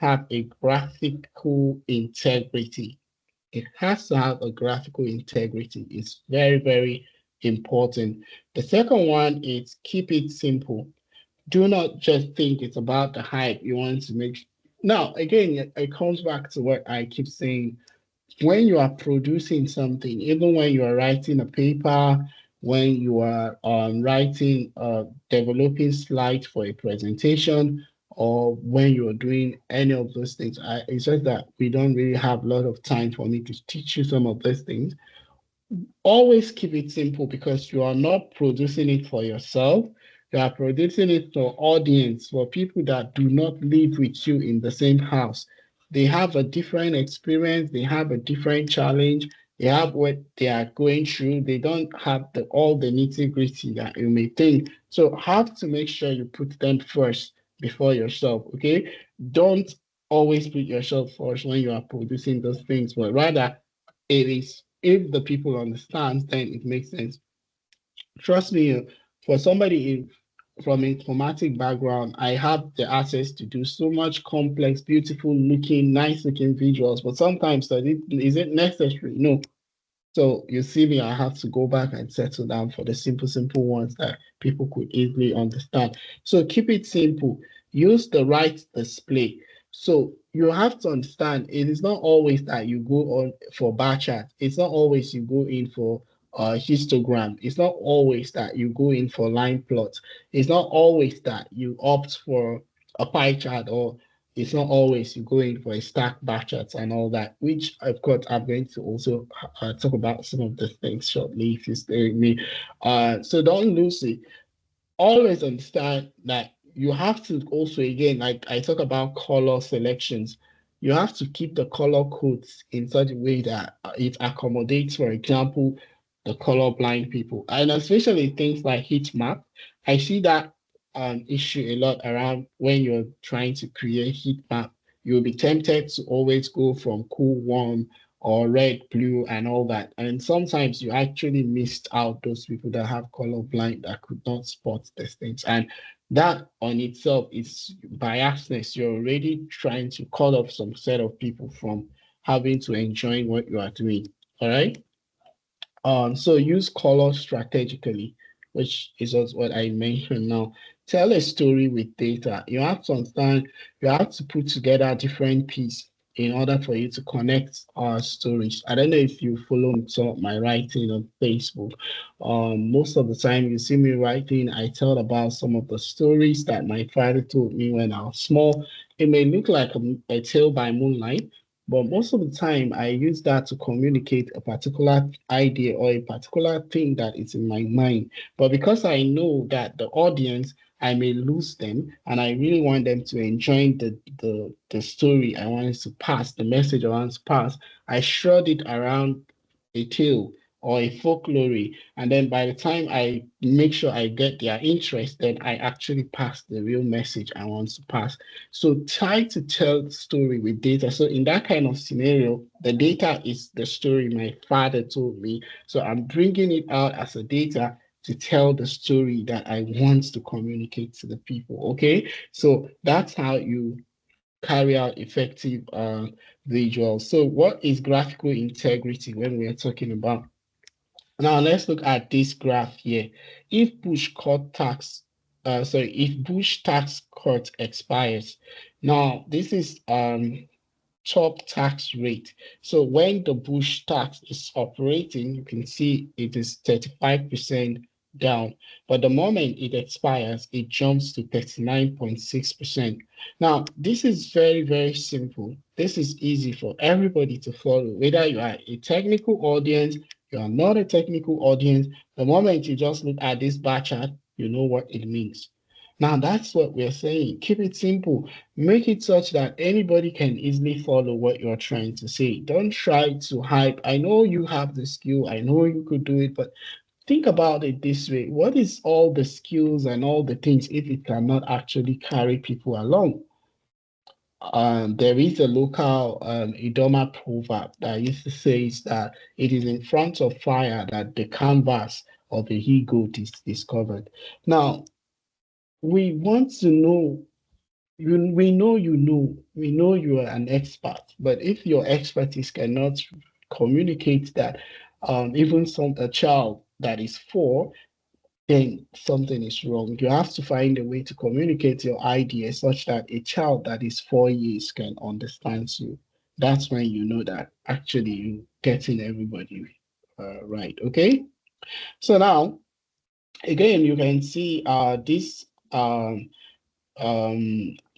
have a graphical integrity. It has to have a graphical integrity. It's very, very important. The second one is keep it simple. Do not just think it's about the hype. You want to make. Now, again, it comes back to what I keep saying. When you are producing something, even when you are writing a paper, when you are writing, developing slides for a presentation, or when you're doing any of those things, it's just that we don't really have a lot of time for me to teach you some of those things. Always keep it simple because you are not producing it for yourself. You are producing it for audience, for people that do not live with you in the same house. They have a different experience, they have a different challenge, they have what they are going through. They don't have all the nitty-gritty that you may think. So have to make sure you put them first before yourself. Okay. Don't always put yourself first when you are producing those things, but rather it is if the people understand, then it makes sense. Trust me, for somebody from informatic background, I have the access to do so much complex, beautiful looking, nice looking visuals, but sometimes is it necessary? No. So you see me, I have to go back and settle down for the simple ones that people could easily understand. So keep it simple. Use the right display. So you have to understand it is not always that you go on for bar chart. It's not always you go in for histogram. It's not always that you go in for line plots. It's not always that you opt for a pie chart, or it's not always you go in for a stack bar charts and all that, which of course I'm going to also talk about some of the things shortly if you stay with me. So don't lose it. Always understand that you have to also, again, like I talk about color selections, you have to keep the color codes in such a way that it accommodates, for example, the color blind people. And especially things like Heatmap. I see that issue a lot around when you're trying to create Heatmap. You'll be tempted to always go from cool, warm, or red, blue, and all that. And sometimes you actually missed out those people that have color blind that could not spot these things. And that on itself is biasness. You're already trying to cut off some set of people from having to enjoy what you are doing. All right. So use color strategically, which is also what I mentioned now. Tell a story with data. You have to understand, you have to put together different pieces in order for you to connect our stories. I don't know if you follow some of my writing on Facebook. Most of the time you see me writing, I tell about some of the stories that my father told me when I was small. It may look like a tale by moonlight, but most of the time, I use that to communicate a particular idea or a particular thing that is in my mind. But because I know that the audience, I may lose them, and I really want them to enjoy the story I want to pass, the message I want to pass, I shroud it around a tale or a folklore. And then by the time I make sure I get their interest, then I actually pass the real message I want to pass. So try to tell the story with data. So in that kind of scenario, the data is the story my father told me. So I'm bringing it out as a data to tell the story that I want to communicate to the people. Okay, so that's how you carry out effective visuals. So what is graphical integrity when we are talking about? Now let's look at this graph here. If if Bush tax cut expires, now this is top tax rate. So when the Bush tax is operating, you can see it is 35% down. But the moment it expires, it jumps to 39.6%. Now, this is very, very simple. This is easy for everybody to follow, whether you are a technical audience, you are not a technical audience. The moment you just look at this bar chart, you know what it means. Now, that's what we're saying. Keep it simple. Make it such that anybody can easily follow what you're trying to say. Don't try to hype. I know you have the skill. I know you could do it, but think about it this way. What is all the skills and all the things if it cannot actually carry people along? There is a local Idoma proverb that used to say is that it is in front of fire that the canvas of the he-goat is discovered. Now, we want to know we know you are an expert, but if your expertise cannot communicate that, even a child that is 4, then something is wrong. You have to find a way to communicate your idea such that a child that is 4 years can understand you. That's when you know that actually you're getting everybody right. Okay. So now again, you can see this um,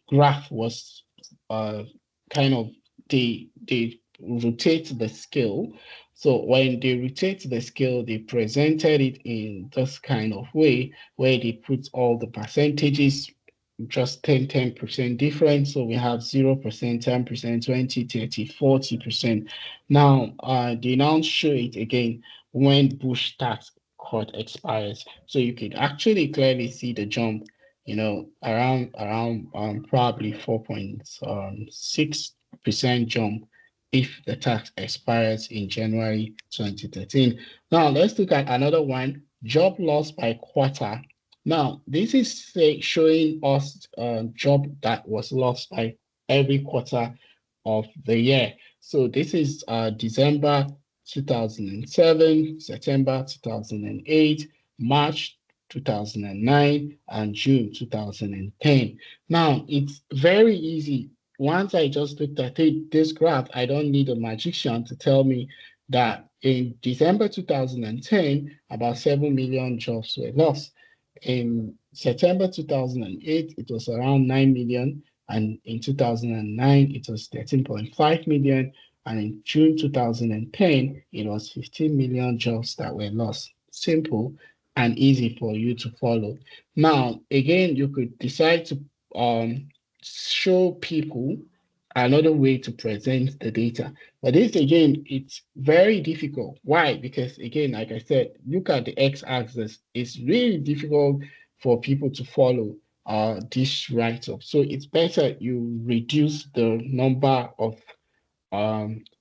graph was kind of they rotate the scale. So when they rotate the scale, they presented it in this kind of way where they put all the percentages just 10% difference. So we have 0%, 10%, 20, 30, 40%. Now they now show it again when bush tax cut expires. So you could actually clearly see the jump, around probably 4.6% jump if the tax expires in January 2013. Now let's look at another one, job loss by quarter. Now, this is showing us job that was lost by every quarter of the year. So this is December 2007, September 2008, March 2009, and June 2010. Now, it's very easy. Once I just looked at this graph, I don't need a magician to tell me that in December 2010, about 7 million jobs were lost. In September 2008, it was around 9 million, and in 2009, it was 13.5 million, and in June 2010, it was 15 million jobs that were lost. Simple and easy for you to follow. Now, again, you could decide to show people another way to present the data. But this again, it's very difficult. Why? Because again, like I said, look at the x-axis. It's really difficult for people to follow this write-up. So it's better you reduce the number of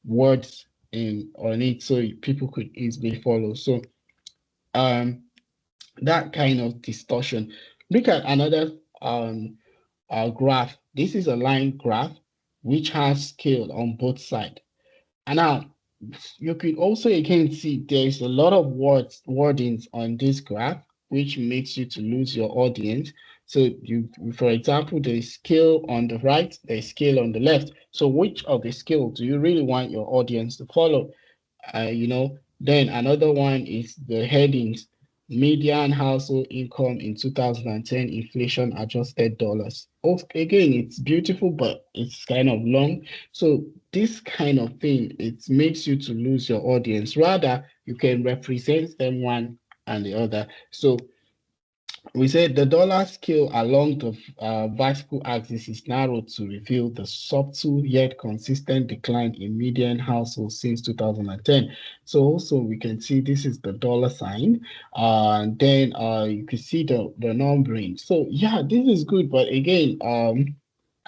words on it so people could easily follow. So that kind of distortion. Look at another graph. This is a line graph which has scale on both sides. And now you could also again see there's a lot of wordings on this graph, which makes you to lose your audience. So for example, there's scale on the right, there's scale on the left. So which of the scale do you really want your audience to follow? Then another one is the headings, median household income in 2010, inflation adjusted dollars. Again, it's beautiful, but it's kind of long. So this kind of thing, it makes you to lose your audience. Rather, you can represent them one and the other. So we said the dollar scale along the vertical axis is narrowed to reveal the subtle yet consistent decline in median households since 2010. So also we can see this is the dollar sign, and then you can see the numbering. So yeah, this is good, but again, I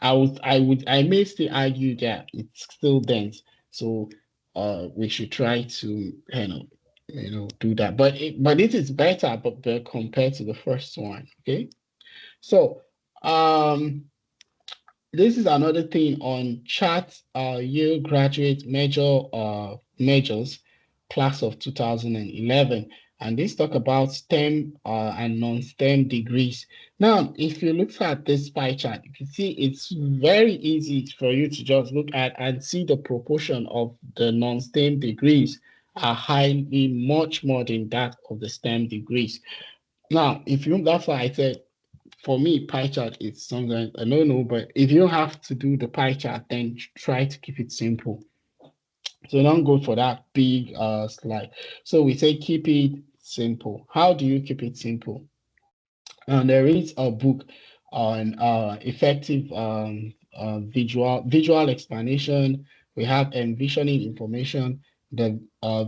may still argue that it's still dense. So we should try to do that. But it is better, but compared to the first one. Okay. So this is another thing on chart Yale graduate majors class of 2011. And this talk about STEM and non-STEM degrees. Now, if you look at this pie chart, you can see it's very easy for you to just look at and see the proportion of the non-STEM degrees are highly much more than that of the STEM degrees. Now, that's why I said, for me, pie chart is sometimes I don't know, but if you have to do the pie chart, then try to keep it simple. So don't go for that big slide. So we say keep it simple. How do you keep it simple? And there is a book on effective visual explanation. We have envisioning information, the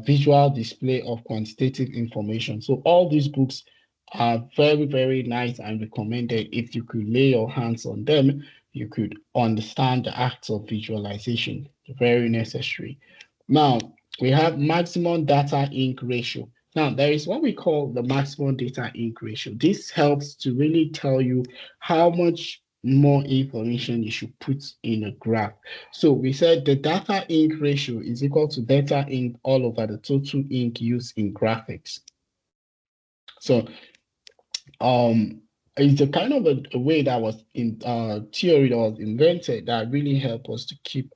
visual display of quantitative information. So all these books are very, very nice and recommended. If you could lay your hands on them, you could understand the acts of visualization. Very necessary. Now, we have maximum data ink ratio. Now, there is what we call the maximum data ink ratio. This helps to really tell you how much more information you should put in a graph. So we said the data ink ratio is equal to data ink all over the total ink used in graphics. So it's a kind of a way that was in theory that was invented that really helped us to keep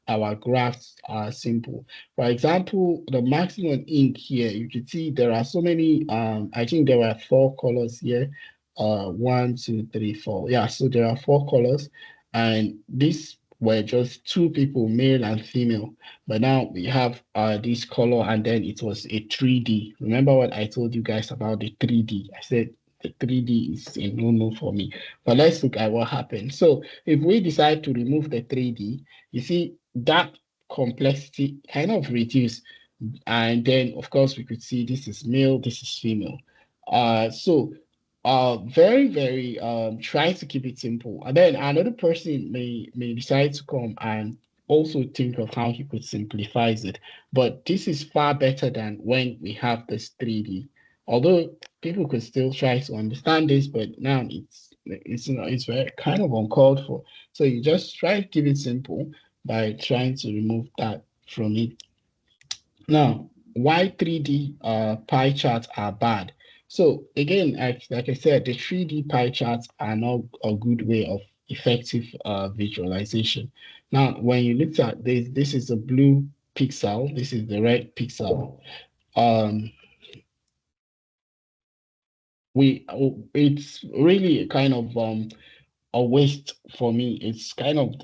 our graphs simple. For example, the maximum ink here, you can see there are so many, I think there were 4 colors here. 1, 2, 3, 4. Yeah, so there are 4 colors, and these were just 2 people, male and female. But now we have this color, and then it was a 3D. Remember what I told you guys about the 3D? I said the 3D is a no-no for me. But let's look at what happened. So if we decide to remove the 3D, you see that complexity kind of reduced. And then, of course, we could see this is male, this is female. So very, very try to keep it simple. And then another person may decide to come and also think of how he could simplify it. But this is far better than when we have this 3D. Although people could still try to understand this, but now it's very kind of uncalled for. So you just try to keep it simple by trying to remove that from it. Now, why 3D pie charts are bad? So again, like I said, the 3D pie charts are not a good way of effective visualization. Now, when you look at this is a blue pixel, this is the red pixel. It's really kind of a waste for me. It's kind of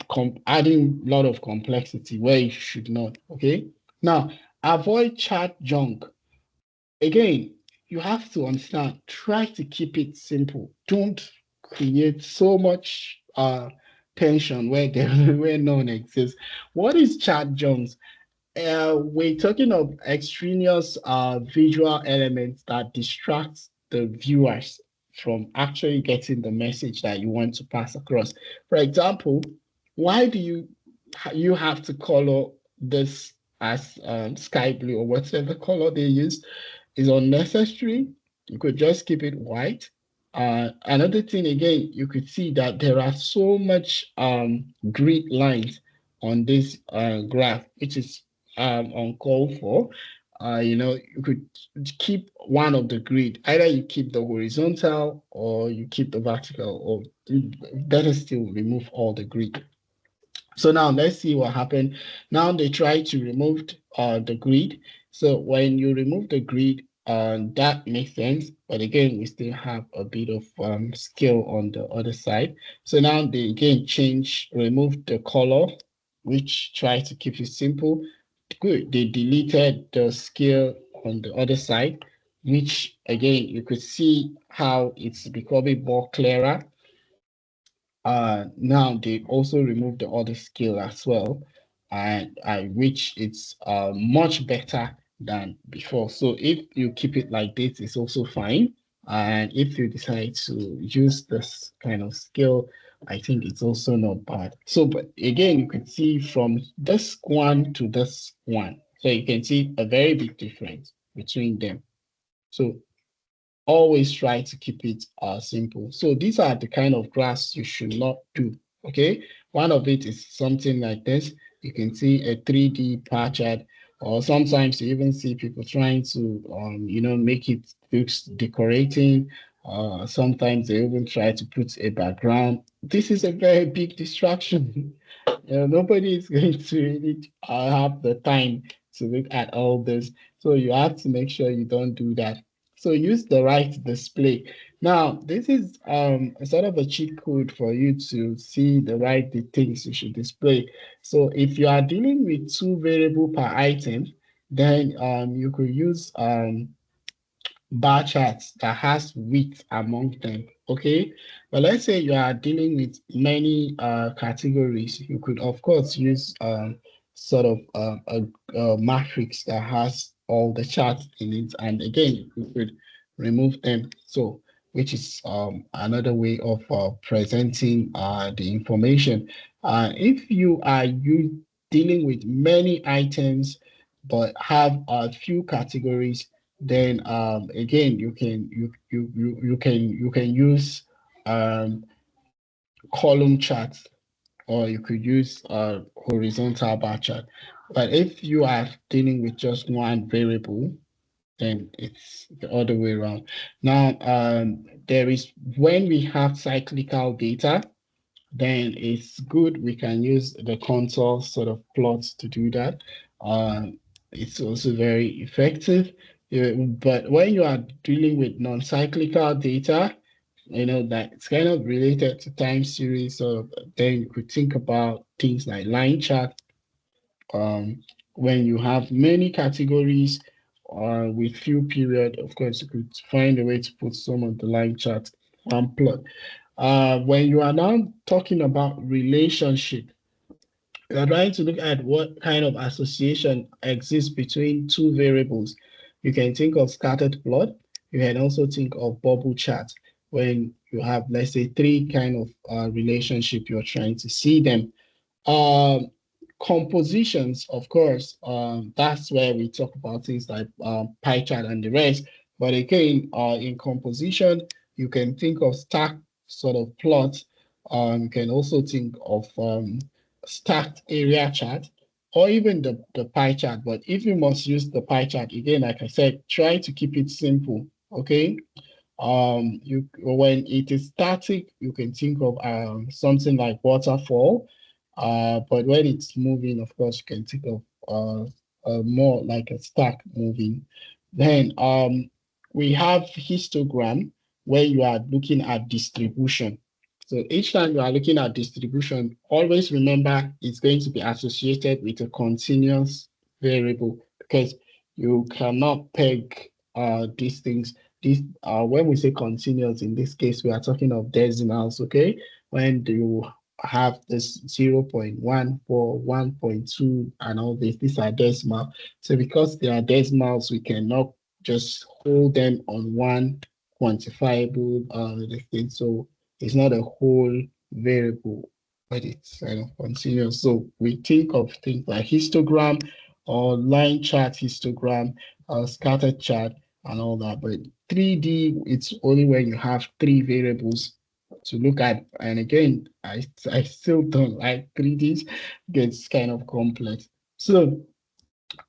adding a lot of complexity where it should not. Okay. Now, avoid chart junk. Again, you have to understand, try to keep it simple. Don't create so much tension where there where none exists. What is chart junks? We're talking of extraneous visual elements that distract the viewers from actually getting the message that you want to pass across. For example, why do you have to color this as sky blue or whatever color they use? Is unnecessary. You could just keep it white. Another thing, again, you could see that there are so much grid lines on this graph, which is uncalled for. You could keep one of the grid. Either you keep the horizontal or you keep the vertical, or better still, remove all the grid. So now let's see what happened. Now they try to remove the grid. So when you remove the grid, that makes sense. But again, we still have a bit of scale on the other side. So now they again remove the color, which try to keep it simple. Good. They deleted the scale on the other side, which again, you could see how it's becoming more clearer. Now they also removed the other scale as well, and which it's much better than before. So if you keep it like this, it's also fine. And if you decide to use this kind of scale, I think it's also not bad. So, but again, you can see from this one to this one. So you can see a very big difference between them. So always try to keep it simple. So these are the kind of graphs you should not do. Okay, one of it is something like this. You can see a 3D pie chart, or sometimes you even see people trying to make it looks decorating. Sometimes they even try to put a background. This is a very big distraction. Nobody is going to really have the time to look at all this. So you have to make sure you don't do that. So use the right display. Now, this is a sort of a cheat code for you to see the right things you should display. So if you are dealing with 2 variable per item, then you could use bar charts that has width among them. Okay, but let's say you are dealing with many categories. You could of course use sort of a matrix that has all the charts in it, and again you could remove them. So which is another way of presenting the information. If you are dealing with many items but have a few categories, then again you can use column charts, or you could use a horizontal bar chart. But if you are dealing with just one variable, then it's the other way around. Now, there is, when we have cyclical data, then it's good we can use the contour sort of plots to do that. It's also very effective. But when you are dealing with non-cyclical data, that it's kind of related to time series. So then you could think about things like line chart. When you have many categories with few period, of course, you could find a way to put some of the line chart one plot. When you are now talking about relationship, you're trying to look at what kind of association exists between two variables. You can think of scattered plot. You can also think of bubble chart when you have, let's say, three kind of relationship you're trying to see them. Um, Compositions, of course, that's where we talk about things like pie chart and the rest. But again, in composition, you can think of stack sort of plots. You can also think of stacked area chart or even the pie chart. But if you must use the pie chart, again, like I said, try to keep it simple, okay? You when it is static, you can think of something like waterfall. But when it's moving, of course, you can think of more like a stack moving. Then we have histogram where you are looking at distribution. So each time you are looking at distribution, always remember it's going to be associated with a continuous variable because you cannot peg these things. When we say continuous, in this case, we are talking of decimals, okay? When you have this 0.14, 1.2, and all this, these are decimal. So because they are decimals, we cannot just hold them on one quantifiable thing. So it's not a whole variable, but it's kind of continuous. So we think of things like histogram or line chart histogram or scatter chart and all that. But 3D, it's only when you have three variables to look at. And again, I still don't like 3Ds. Gets kind of complex. So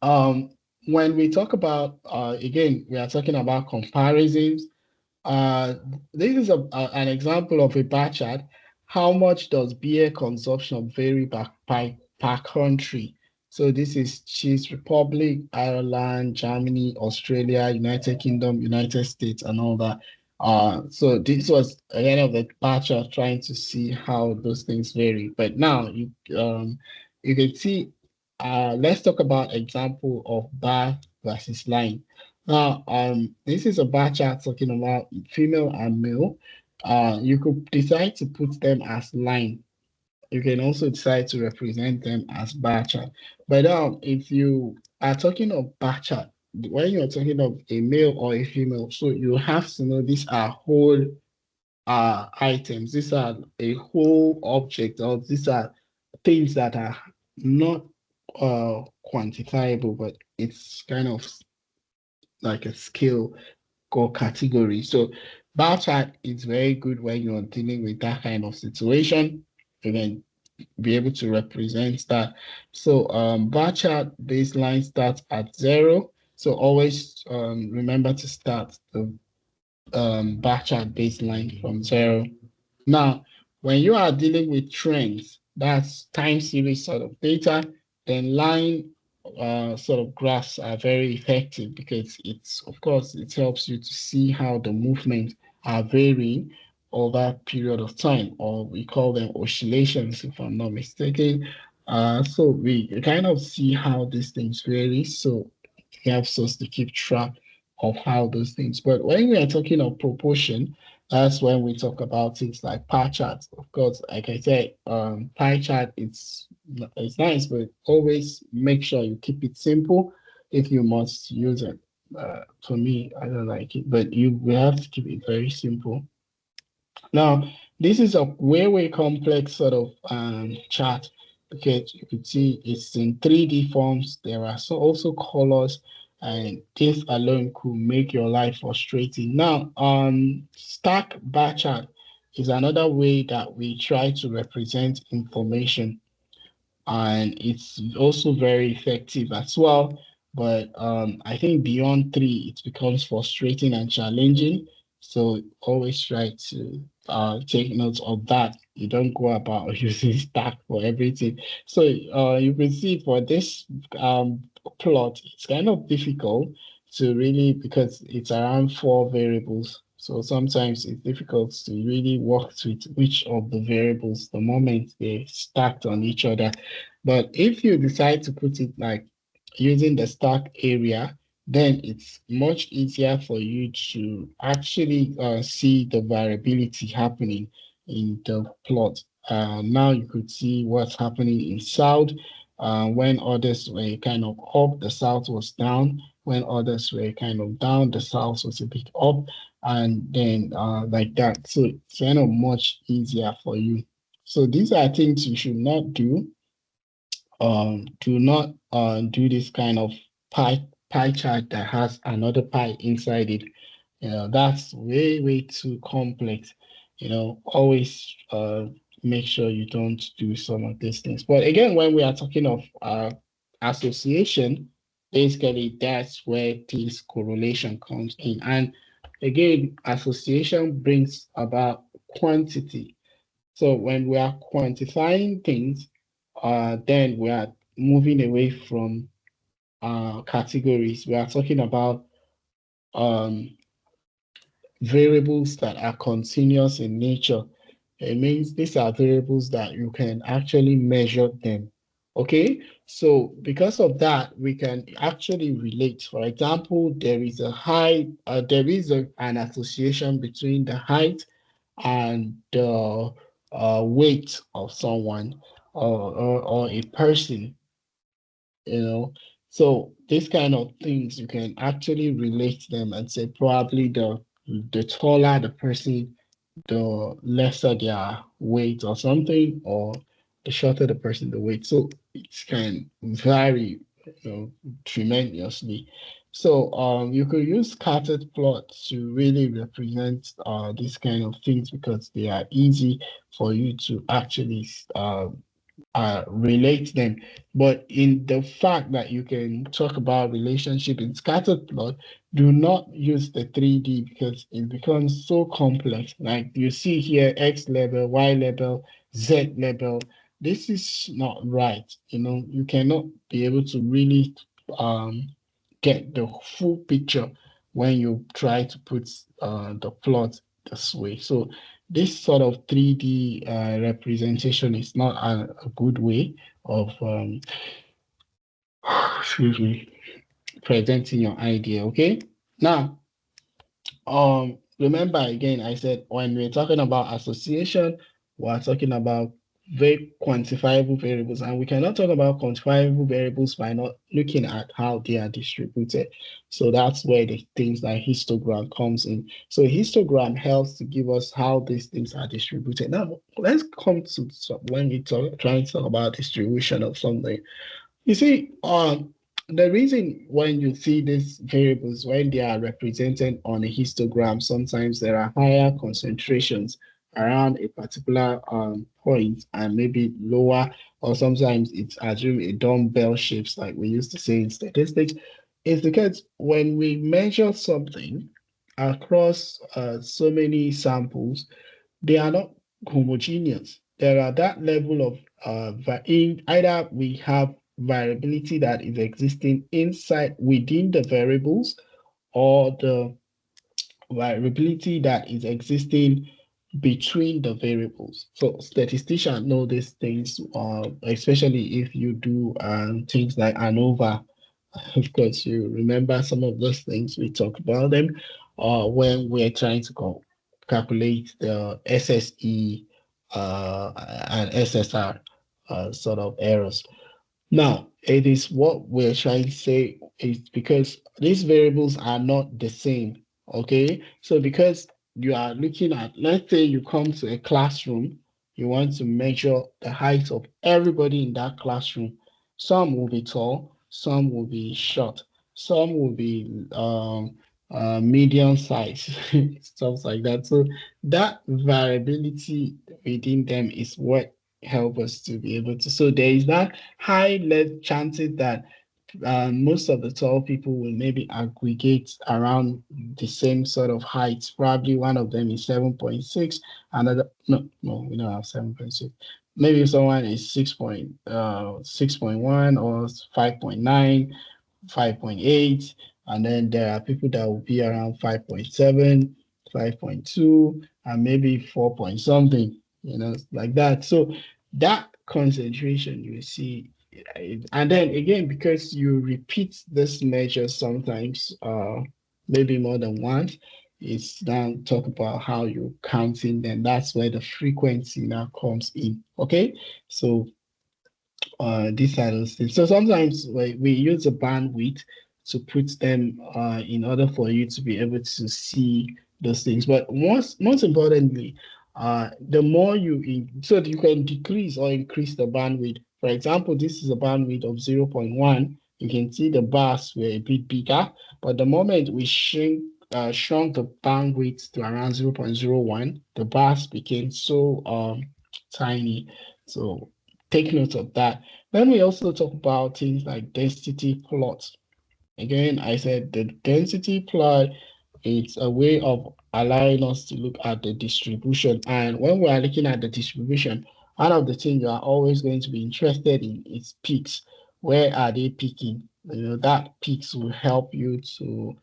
um, when we talk about again, we are talking about comparisons. Uh, this is an example of a bar chart. How much does beer consumption vary per country? So this is Czech Republic, Ireland, Germany, Australia, United Kingdom, United States, and all that. So this was kind of the bar chart trying to see how those things vary. But now you can see. Let's talk about example of bar versus line. Now, this is a bar chart talking about female and male. You could decide to put them as line. You can also decide to represent them as bar chart. But if you are talking of bar chart, when you're talking of a male or a female, so you have to know these are whole items. These are a whole object, or these are things that are not quantifiable, but it's kind of like a scale or category. So bar chart is very good when you're dealing with that kind of situation. You can be able to represent that. So bar chart baseline starts at 0. So always remember to start the bar chart baseline from 0. Now, when you are dealing with trends, that's time series sort of data, then line sort of graphs are very effective because of course, it helps you to see how the movements are varying over a period of time, or we call them oscillations, if I'm not mistaken. So we kind of see how these things vary. So it helps us to keep track of how those things. But when we are talking of proportion, that's when we talk about things like pie charts. Of course, like I said, pie chart it's nice, but always make sure you keep it simple if you must use it. For me, I don't like it, but you will have to keep it very simple. Now, this is a way complex sort of chart because you can see it's in 3D forms. There are also colors, and this alone could make your life frustrating. Now, stack bar chart is another way that we try to represent information, and it's also very effective as well. But I think beyond 3, it becomes frustrating and challenging. So always try to take note of that. You don't go about using stack for everything. So you can see for this plot, it's kind of difficult to really, because it's around 4 variables. So sometimes it's difficult to really work with which of the variables the moment they stacked on each other. But if you decide to put it like using the stack area, then it's much easier for you to actually see the variability happening in the plot. Now you could see what's happening in south. When others were kind of up, the south was down. When others were kind of down, the south was a bit up, and then like that. So it's kind of much easier for you. So these are things you should not do. Do not do this kind of pie chart that has another pie inside it. That's way too complex. Always make sure you don't do some of these things. But again, when we are talking of association, basically that's where this correlation comes in. And again, association brings about quantity. So when we are quantifying things, then we are moving away from categories. We are talking about um, variables that are continuous in nature. It means these are variables that you can actually measure them. Okay, so because of that, we can actually relate. For example, there is an association between the height and the weight of someone, or a person. So these kind of things, you can actually relate them and say probably the taller the person, the lesser their weight or something, or the shorter the person, the weight. So it can vary, tremendously. So you could use scattered plots to really represent these kind of things, because they are easy for you to actually relate them. But in the fact that you can talk about relationship in scattered plot, do not use the 3D, because it becomes so complex. Like you see here, X level, Y level, Z level. This is not right. You cannot be able to really get the full picture when you try to put the plot this way. So this sort of 3D representation is not a good way of excuse me, presenting your idea. Okay. Now, remember again, I said when we're talking about association, we're talking about very quantifiable variables, and we cannot talk about quantifiable variables by not looking at how they are distributed. So that's where the things like histogram comes in. So histogram helps to give us how these things are distributed. Now let's come to when we trying to talk about distribution of something. You see, the reason when you see these variables, when they are represented on a histogram, sometimes there are higher concentrations around a particular point and maybe lower, or sometimes it's assumed a dumbbell shapes, like we used to say in statistics, is because when we measure something across so many samples, they are not homogeneous. There are that level of either we have variability that is existing inside within the variables, or the variability that is existing between the variables. So statisticians know these things, especially if you do things like ANOVA. Of course, you remember some of those things, we talked about them when we're trying to calculate the SSE and SSR sort of errors. Now, it is what we're trying to say is because these variables are not the same. Okay, so because you are looking at, let's say you come to a classroom, you want to measure the height of everybody in that classroom. Some will be tall, some will be short, some will be medium size, stuff like that. So that variability within them is what help us to be able to. So there is that high level chances that most of the tall people will maybe aggregate around the same sort of height. Probably one of them is 7.6, another no, we don't have 7.6. Maybe someone is 6.1 or 5.9, 5.8, and then there are people that will be around 5.7, 5.2, and maybe 4 point something, like that. So that concentration you see, and then again, because you repeat this measure sometimes, maybe more than once, it's now talk about how you're counting, then that's where the frequency now comes in. Okay, so these are those things. So sometimes we use a bandwidth to put them in order for you to be able to see those things. But most importantly, the more so that you can decrease or increase the bandwidth. For example, this is a bandwidth of 0.1. You can see the bars were a bit bigger, but the moment we shrunk the bandwidth to around 0.01, the bars became so tiny. So take note of that. Then we also talk about things like density plots. Again, I said the density plot is a way of allowing us to look at the distribution. And when we are looking at the distribution, one of the things you are always going to be interested in is peaks. Where are they peaking? That peaks will help you to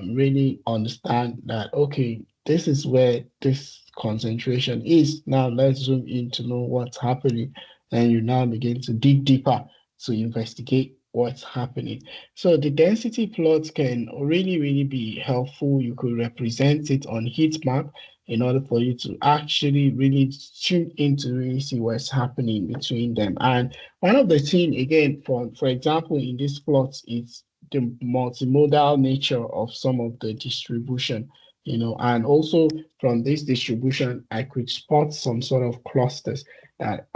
really understand that, okay, this is where this concentration is. Now let's zoom in to know what's happening. Then you now begin to dig deeper to investigate what's happening. So the density plots can really, really be helpful. You could represent it on Heatmap in order for you to actually really tune in to really see what's happening between them. And one of the things, again, for example, in this plot is the multimodal nature of some of the distribution, and also from this distribution, I could spot some sort of clusters that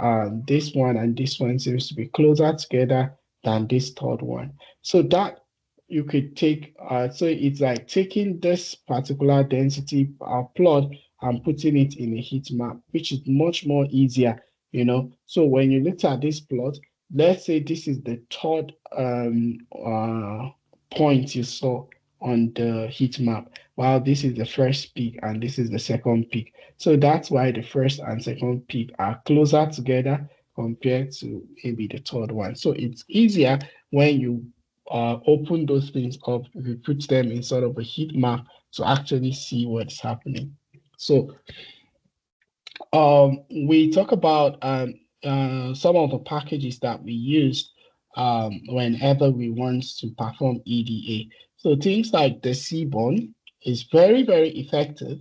this one and this one seems to be closer together than this third one. So that you could take, so it's like taking this particular density plot and putting it in a heat map, which is much more easier, So when you look at this plot, let's say this is the third point you saw on the heat map, while this is the first peak and this is the second peak. So that's why the first and second peak are closer together compared to maybe the third one. So it's easier when you open those things up, if you put them in sort of a heat map to actually see what's happening. So we talk about some of the packages that we use whenever we want to perform EDA. So things like the Seaborn is very, very effective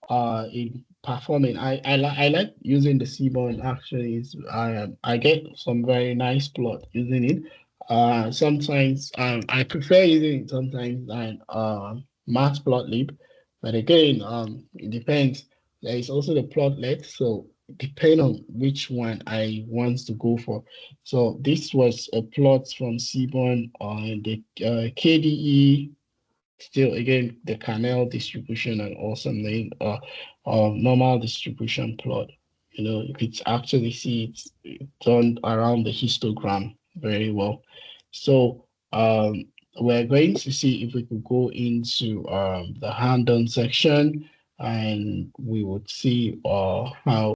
in performing. I like using the Seaborn actually. I get some very nice plot using it. Sometimes I prefer using it sometimes than Matplotlib, but again, it depends. There is also the plotlet, so depend on which one I want to go for. So this was a plot from Seaborn on the KDE. Still, again, the Kernel distribution and also the normal distribution plot. You could actually see it done around the histogram very well. So we're going to see if we could go into the hands-on section, and we would see how